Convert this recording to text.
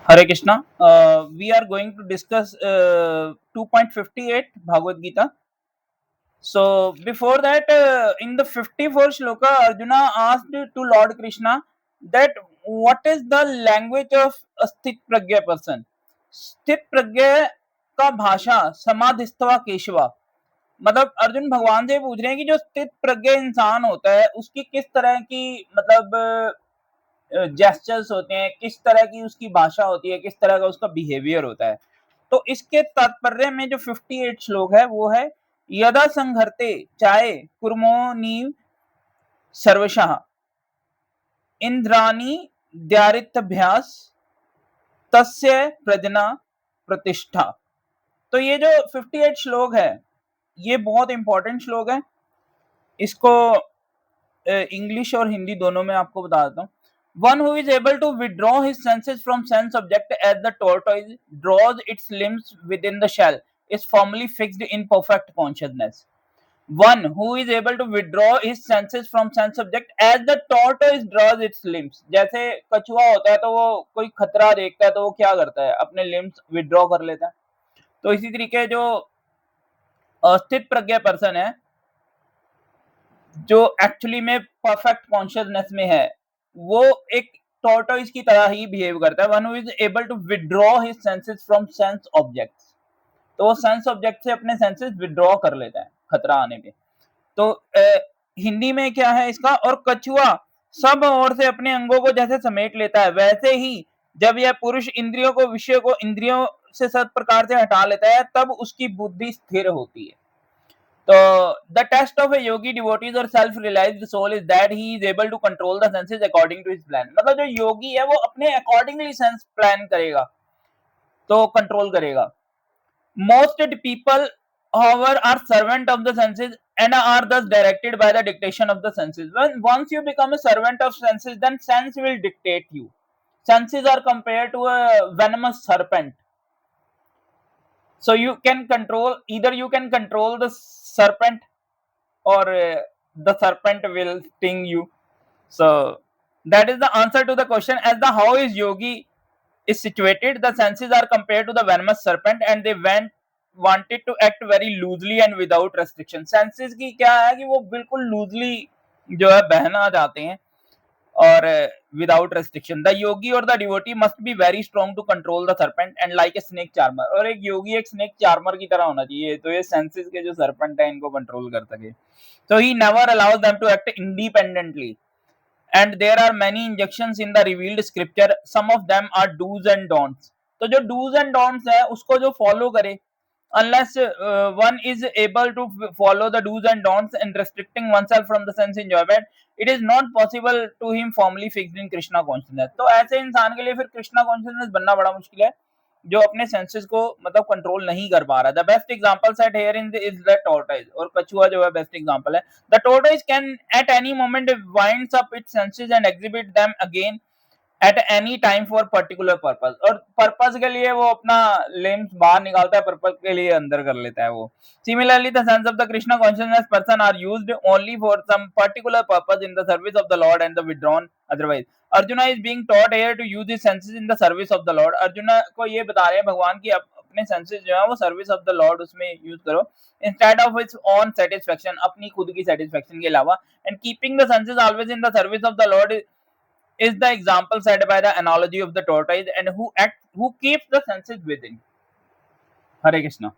Hare Krishna. We are going to discuss 2.58 Bhagavad Gita. So before that, in the 54th shloka, Arjuna asked to Lord Krishna that what is the language of a स्थित प्रज्ञ person. स्थित प्रज्ञ का भाषा समाधिस्थवा केशवा. मतलब अर्जुन भगवान से पूछ रहे हैं कि जो स्थित प्रज्ञ इंसान होता है उसकी किस तरह की मतलब जेस्चर्स होते हैं, किस तरह की उसकी भाषा होती है, किस तरह का उसका बिहेवियर होता है. तो इसके तात्पर्य में जो 58 श्लोक है वो है यदा संघर्ते चाहे कुर्मोनीव सर्वशः इंद्राणी द्यारितभ्यास तस्य प्रजना प्रतिष्ठा. तो ये जो 58 श्लोक है ये बहुत इंपॉर्टेंट श्लोक है. इसको इंग्लिश और हिंदी दोनों में आपको बता देता हूँ. One who is able to withdraw his senses from sense object as the tortoise draws its limbs within the shell is firmly fixed in perfect consciousness. One who is able to withdraw his senses from sense object as the tortoise draws its limbs. जैसे कछुआ होता है तो वो कोई खतरा देखता है तो वो क्या करता है, अपने लिम्स विड्रॉ कर लेता है. तो इसी तरीके जो अस्थित प्रज्ञ पर्सन है जो एक्चुअली में परफेक्ट कॉन्शियसनेस में है वो एक टॉर्टोइस की तरह ही बिहेव करता है. One who is able to withdraw his senses from sense objects. तो वो सेंस ऑब्जेक्ट से अपने सेंसेस विड्रॉ कर लेता है खतरा आने पे. तो हिंदी में क्या है इसका, और कछुआ सब ओर से अपने अंगों को जैसे समेट लेता है वैसे ही जब यह पुरुष इंद्रियों को विषय को इंद्रियों से सब प्रकार से हटा लेता है तब उसकी बुद्धि स्थिर होती है. तो the test of a yogi devotees or self-realized soul is that he is able to control the senses according to his plan. मतलब जो योगी है वो अपने accordingly sense plan करेगा तो control करेगा. Most people however are servant of the senses and are thus directed by the dictation of the senses. When once you become a servant of senses then sense will dictate you. Senses are compared to a venomous serpent. So you can control, either you can control the serpent or the serpent will sting you. So that is the answer to the question as the how is yogi is situated. The senses are compared to the venomous serpent and they wanted to act very loosely and without restriction. Senses की क्या है कि वो बिल्कुल loosely जो है बहना जाते हैं और without restriction. The yogi or the devotee must be very strong to control the serpent and like a snake charmer. और एक योगी एक snake charmer की तरह होना चाहिए तो ये senses के जो serpent है इनको control कर सके. So he never allows them to act independently. And there are many injunctions in the revealed scripture. Some of them are do's and don'ts. तो जो do's and don'ts है उसको जो follow करे, unless one is able to follow the do's and don'ts and restricting oneself from the sense enjoyment, it is not possible to him firmly fixed in Krishna consciousness. तो ऐसे इंसान के लिए फिर कृष्णा कॉन्शियसनेस बनना बड़ा मुश्किल है जो अपने सेंसेस को मतलब कंट्रोल नहीं कर पा रहा. The best example set here in is the tortoise. और कछुआ जो है बेस्ट एग्जांपल है. The tortoise can at any moment winds up it's senses and exhibit them again at any time for particular purpose. और purpose के लिए वो अपना लिम्स बाहर निकालता है, पर्पस के लिए अंदर कर लेता है वो. Similarly the sense of the Krishna consciousness person are used only for some particular purpose in the service of the lord and the withdrawn otherwise. Arjuna is being taught here to use his senses in the service of the lord. Arjuna को ये बता रहे हैं भगवान की अपने senses जो है वो सर्विस ऑफ द लॉर्ड उसमें यूज करो instead of its own satisfaction, अपनी खुद की सेटिस्फेक्शन के अलावा. And keeping the senses always in the service of the Lord is the example set by the analogy of the tortoise and who keeps the senses within. Hare Krishna.